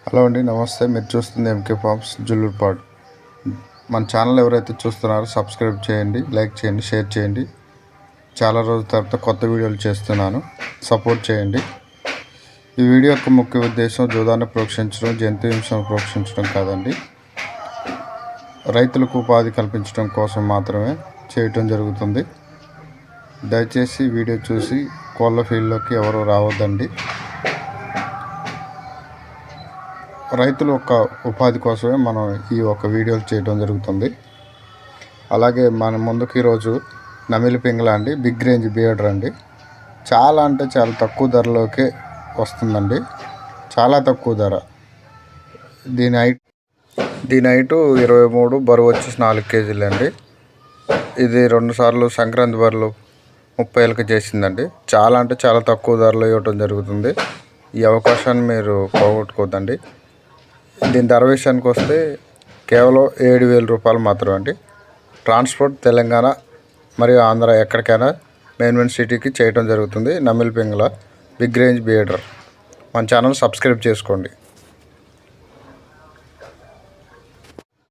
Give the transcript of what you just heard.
Hello అండి, నమస్తే. మీరు చూస్తుంది ఎంకే ఫార్మ్స్ జుల్లూరుపాడు. మన ఛానల్ ఎవరైతే చూస్తున్నారో సబ్స్క్రైబ్ చేయండి, లైక్ చేయండి, షేర్ చేయండి. చాలా రోజుల తర్వాత కొత్త వీడియోలు చేస్తున్నాను, సపోర్ట్ చేయండి. ఈ వీడియో యొక్క ముఖ్య ఉద్దేశం జూదాన్ని ప్రోక్షించడం, జంతు హింసను ప్రోక్షించడం కాదండి. రైతులకు ఉపాధి కల్పించడం కోసం మాత్రమే చేయటం జరుగుతుంది. దయచేసి వీడియో చూసి కోళ్ళ ఫీల్డ్లోకి ఎవరు రావద్దండి. రైతుల యొక్క ఉపాధి కోసమే మనం ఈ ఒక వీడియోలు చేయడం జరుగుతుంది. అలాగే మన ముందుకు ఈరోజు నమిలి పింగళ అండి, బిగ్ రేంజ్ బీడర్ అండి. చాలా అంటే చాలా తక్కువ ధరలోకే వస్తుందండి, చాలా తక్కువ ధర. దీని హైటు 23, బరువు వచ్చేసి 4 కేజీలు అండి. ఇది 2 సార్లు సంక్రాంతి బరులు 30 ఏళ్ళకి చేసిందండి. చాలా అంటే చాలా తక్కువ ధరలో ఇవ్వటం జరుగుతుంది. ఈ అవకాశాన్ని మీరు పోగొట్టుకోవద్దండి. దీని ధర విషయానికి వస్తే కేవలం 7,000 రూపాయలు మాత్రమే అండి. ట్రాన్స్పోర్ట్ తెలంగాణ మరియు ఆంధ్ర ఎక్కడికైనా మెయిన్ సిటీకి చేయడం జరుగుతుంది. నమిలి పింగళ బిగ్ రేంజ్ బీడర్. మన ఛానల్ సబ్స్క్రైబ్ చేసుకోండి.